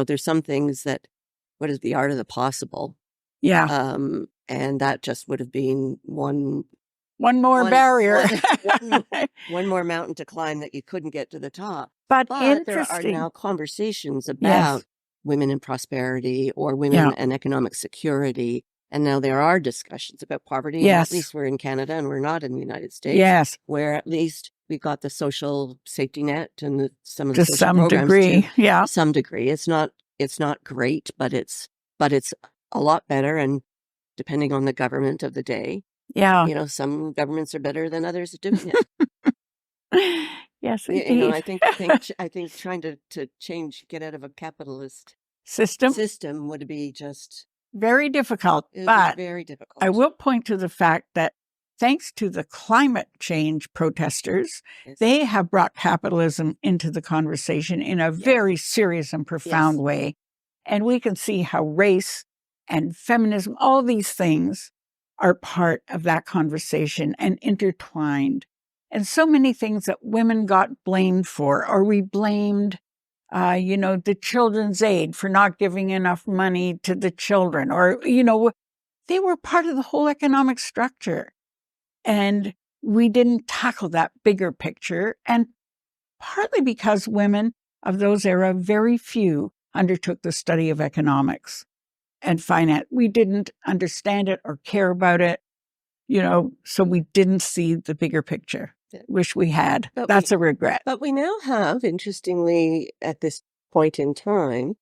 Speaker 3: There's some things that, what is the art of the possible?
Speaker 1: Yeah.
Speaker 3: And that just would have been one
Speaker 1: more barrier.
Speaker 3: one more mountain to climb that you couldn't get to the top.
Speaker 1: But
Speaker 3: there are now conversations about women in prosperity or women and economic security. And now there are discussions about poverty.
Speaker 1: Yes.
Speaker 3: At least we're in Canada and we're not in the United States.
Speaker 1: Yes.
Speaker 3: Where at least we've got the social safety net and some of the
Speaker 1: to
Speaker 3: social
Speaker 1: some
Speaker 3: programs
Speaker 1: degree.
Speaker 3: To
Speaker 1: Yeah.
Speaker 3: some degree. It's not great, but it's a lot better. And depending on the government of the day.
Speaker 1: Yeah.
Speaker 3: Some governments are better than others at doing it.
Speaker 1: Yes, indeed.
Speaker 3: I think trying to get out of a capitalist system would be just
Speaker 1: very difficult. But
Speaker 3: very difficult.
Speaker 1: I will point to the fact that thanks to the climate change protesters, they have brought capitalism into the conversation in a very serious and profound way. And we can see how race and feminism, all these things are part of that conversation and intertwined. And so many things that women got blamed for, or we blamed, the children's aid for not giving enough money to the children, or, they were part of the whole economic structure. And we didn't tackle that bigger picture. And partly because women of those era, very few undertook the study of economics and finance. We didn't understand it or care about it, so we didn't see the bigger picture. Wish we had. That's a regret.
Speaker 3: But we now have, interestingly, at this point in time,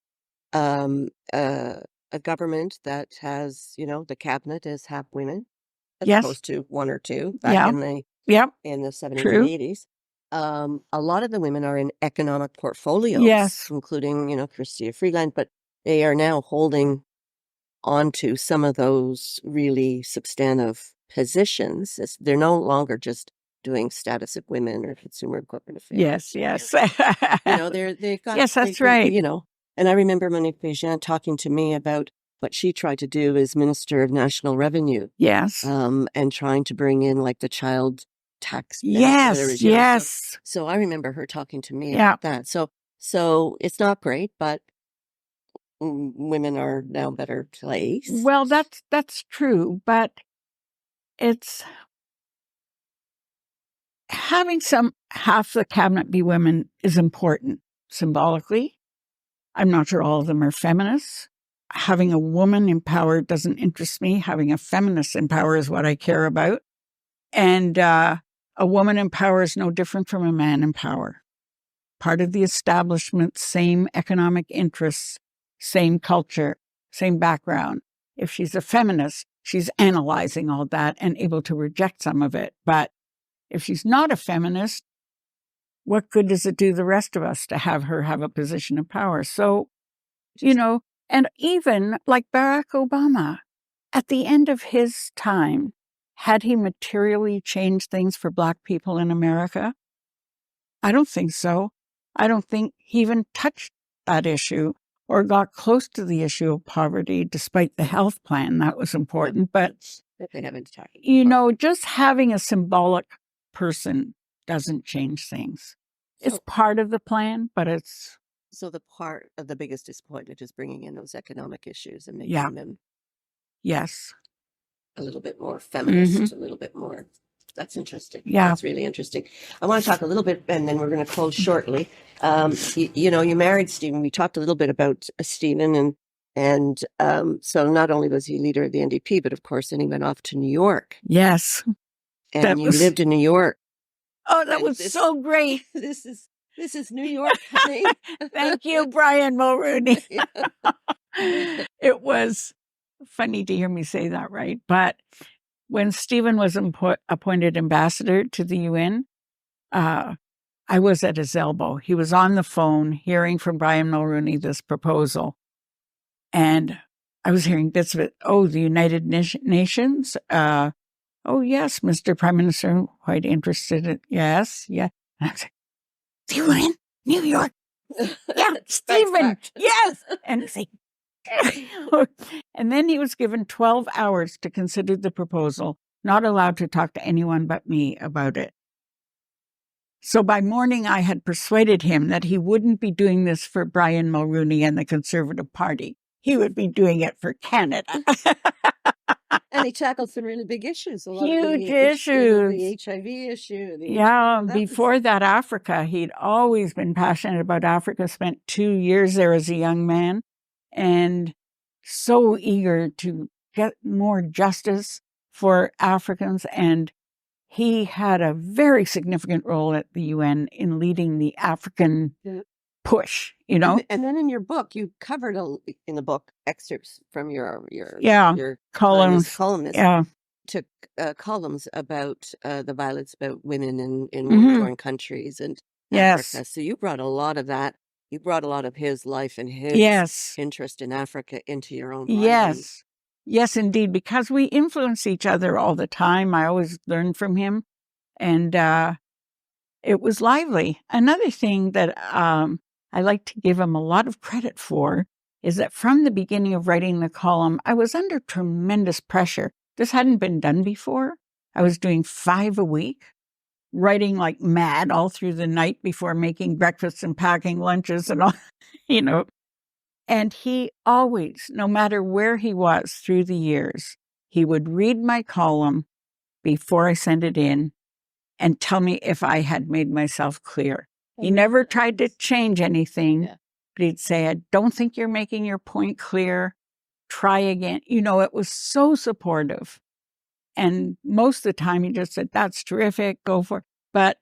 Speaker 3: a government that has, the cabinet is half women, as opposed to one or two back in the 70s and 80s. A lot of the women are in economic portfolios, including, Chrystia Freeland, but they are now holding onto some of those really substantive positions. They're no longer just doing status of women or consumer and corporate affairs.
Speaker 1: Yes.
Speaker 3: They've got.
Speaker 1: Yes, that's right.
Speaker 3: And I remember Monique Bejean talking to me about what she tried to do as Minister of National Revenue.
Speaker 1: Yes.
Speaker 3: And trying to bring in like the child tax.
Speaker 1: Yes.
Speaker 3: So I remember her talking to me about that. So it's not great, but women are now better placed.
Speaker 1: Well, that's true, but it's having half the cabinet be women is important symbolically. I'm not sure all of them are feminists. Having a woman in power doesn't interest me. Having a feminist in power is what I care about. And a woman in power is no different from a man in power. Part of the establishment, same economic interests, same culture, same background. If she's a feminist, she's analyzing all that and able to reject some of it. But if she's not a feminist, what good does it do the rest of us to have her have a position of power? So, and even like Barack Obama, at the end of his time, had he materially changed things for Black people in America? I don't think so. I don't think he even touched that issue or got close to the issue of poverty, despite the health plan. That was important. But,
Speaker 3: they haven't talked
Speaker 1: just having a symbolic person doesn't change things. It's part of the plan, but it's...
Speaker 3: So the part of the biggest disappointment is bringing in those economic issues and making them...
Speaker 1: Yes.
Speaker 3: A little bit more feminist, a little bit more... That's interesting. Yeah. That's really interesting. I want to talk a little bit, and then we're going to close shortly. You married Stephen. We talked a little bit about Stephen, and so not only was he leader of the NDP, but of course, then he went off to New York.
Speaker 1: Yes.
Speaker 3: And you lived in New York.
Speaker 1: Oh, that was so great.
Speaker 3: This is New York, honey.
Speaker 1: Thank you, Brian Mulrooney. It was funny to hear me say that, right? But when Stephen was appointed ambassador to the UN, I was at his elbow. He was on the phone hearing from Brian Mulrooney this proposal. And I was hearing bits of it. Oh, the United Nations? Oh, yes, Mr. Prime Minister, quite interested in, yes. And I was like, the UN, New York. Yeah, Stephen, yes. And he's like, and then he was given 12 hours to consider the proposal, not allowed to talk to anyone but me about it. So by morning, I had persuaded him that he wouldn't be doing this for Brian Mulrooney and the Conservative Party. He would be doing it for Canada.
Speaker 3: And he tackled some really big issues.
Speaker 1: Huge issues.
Speaker 3: The HIV issue.
Speaker 1: Before that, Africa. He'd always been passionate about Africa, spent 2 years there as a young man, and so eager to get more justice for Africans. And he had a very significant role at the UN in leading the African push,
Speaker 3: And then in your book, you covered in the book excerpts from your
Speaker 1: columns.
Speaker 3: Took columns about the violence about women in war-torn countries and Africa. So you brought a lot of that. You brought a lot of his life and his interest in Africa into your own writing.
Speaker 1: Yes, indeed, because we influence each other all the time. I always learn from him, and it was lively. Another thing that I like to give him a lot of credit for is that from the beginning of writing the column, I was under tremendous pressure. This hadn't been done before. I was doing 5 a week, writing like mad all through the night before making breakfasts and packing lunches and all, you know. And he always, no matter where he was through the years, he would read my column before I sent it in and tell me if I had made myself clear. He never tried to change anything, but he'd say, I don't think you're making your point clear. Try again. You know, it was so supportive. And most of the time he just said, that's terrific, go for it. But,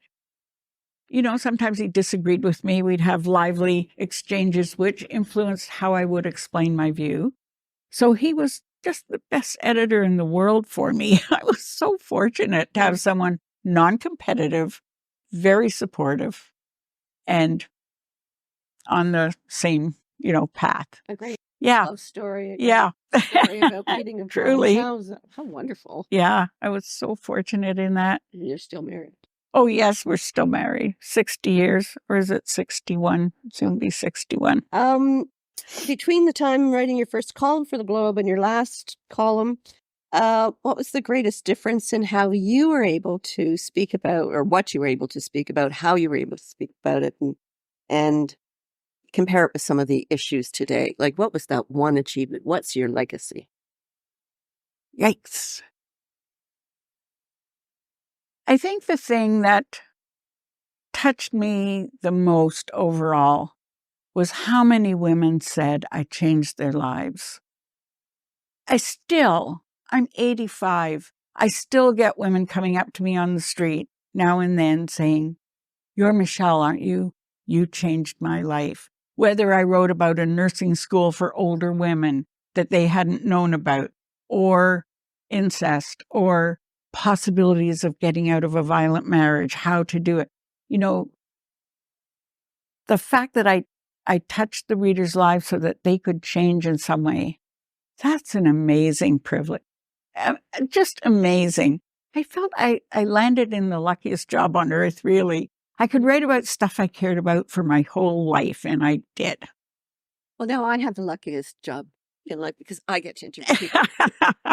Speaker 1: you know, sometimes he disagreed with me. We'd have lively exchanges, which influenced how I would explain my view. So he was just the best editor in the world for me. I was so fortunate to have someone non-competitive, very supportive, and on the same, you know, path.
Speaker 3: A great
Speaker 1: Yeah.
Speaker 3: love story.
Speaker 1: Yeah.
Speaker 3: Story about reading of
Speaker 1: Truly.
Speaker 3: How wonderful.
Speaker 1: Yeah. I was so fortunate in that.
Speaker 3: And you're still married.
Speaker 1: Oh, yes, we're still married. 60 years, or is it 61? Soon be 61.
Speaker 3: Between the time writing your first column for the Globe and your last column, what was the greatest difference in how you were able to speak about, or what you were able to speak about, how you were able to speak about it, and compare it with some of the issues today? Like, what was that one achievement? What's your legacy?
Speaker 1: Yikes. I think the thing that touched me the most overall was how many women said I changed their lives. I'm 85. I still get women coming up to me on the street now and then saying, you're Michele, aren't you? You changed my life. Whether I wrote about a nursing school for older women that they hadn't known about, or incest, or possibilities of getting out of a violent marriage, how to do it. You know, the fact that I touched the readers' lives so that they could change in some way, that's an amazing privilege. Just amazing. I felt I landed in the luckiest job on earth, really. I could write about stuff I cared about for my whole life, and I did.
Speaker 3: Well, now I have the luckiest job in life because I get to interview people.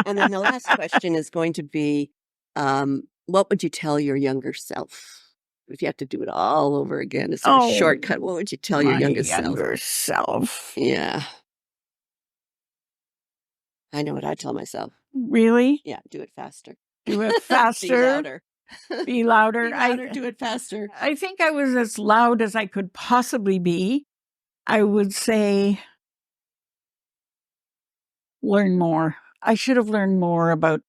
Speaker 3: And then the last question is going to be, what would you tell your younger self? If you have to do it all over again, is there a shortcut? What would you tell your younger
Speaker 1: self?
Speaker 3: Yeah. I know what I tell myself.
Speaker 1: Really?
Speaker 3: Yeah, do it faster.
Speaker 1: Do it faster.
Speaker 3: Be louder.
Speaker 1: Be louder.
Speaker 3: Be louder, do it faster.
Speaker 1: I think I was as loud as I could possibly be. I would say learn more. I should have learned more about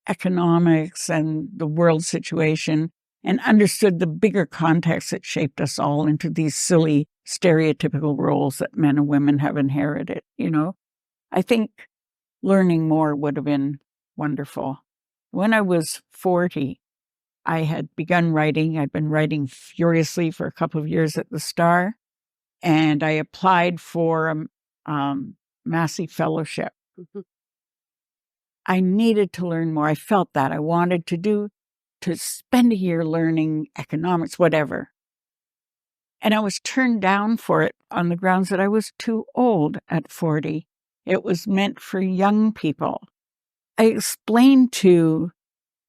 Speaker 1: economics and the world situation and understood the bigger context that shaped us all into these silly stereotypical roles that men and women have inherited, you know. I think learning more would have been wonderful. When I was 40, I had begun writing. I'd been writing furiously for a couple of years at the Star, and I applied for a Massey Fellowship.
Speaker 3: Mm-hmm.
Speaker 1: I needed to learn more. I felt that. I wanted to spend a year learning economics, whatever. And I was turned down for it on the grounds that I was too old at 40. It was meant for young people. I explained to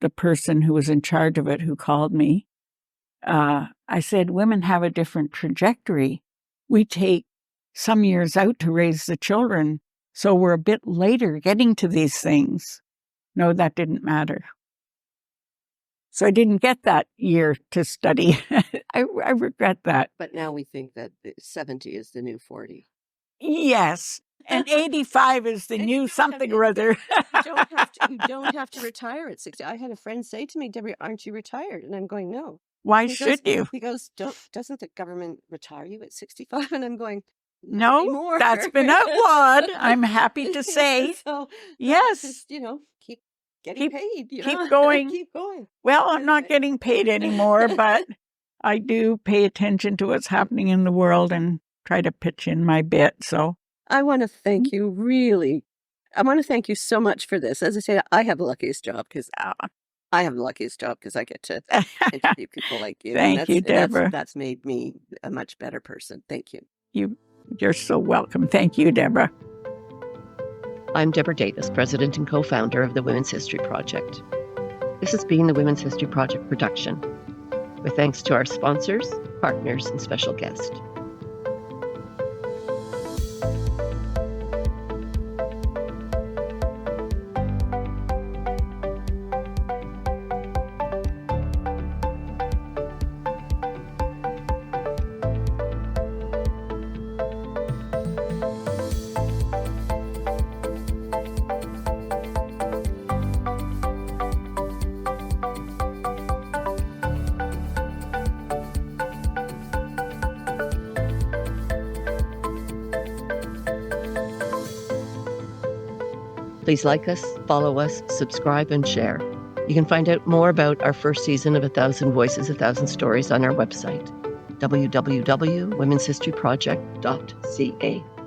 Speaker 1: the person who was in charge of it, who called me, I said, women have a different trajectory. We take some years out to raise the children, so we're a bit later getting to these things. No, that didn't matter. So I didn't get that year to study. I regret that.
Speaker 3: But now we think that 70 is the new 40.
Speaker 1: Yes. And 85 is the new something or other.
Speaker 3: You don't have to retire at 60. I had a friend say to me, Deborah, aren't you retired? And I'm going, no.
Speaker 1: Why should you?
Speaker 3: He goes, doesn't the government retire you at 65? And I'm going,
Speaker 1: no,
Speaker 3: anymore.
Speaker 1: That's been outlawed. I'm happy to say.
Speaker 3: So,
Speaker 1: yes.
Speaker 3: Just, keep getting paid.
Speaker 1: Keep going.
Speaker 3: Keep going.
Speaker 1: Well, I'm not getting paid anymore, but I do pay attention to what's happening in the world and try to pitch in my bit. So
Speaker 3: I want to thank you, really. I want to thank you so much for this. As I say, I have the luckiest job because I get to interview people like you.
Speaker 1: Thank you, Deborah.
Speaker 3: That's made me a much better person. Thank you.
Speaker 1: You're so welcome. Thank you, Deborah.
Speaker 2: I'm Deborah Davis, president and co-founder of the Women's History Project. This has been the Women's History Project production. with thanks to our sponsors, partners, and special guests. Please like us, follow us, subscribe, and share. You can find out more about our first season of 1,000 Voices, 1,000 Stories on our website, www.womenshistoryproject.ca.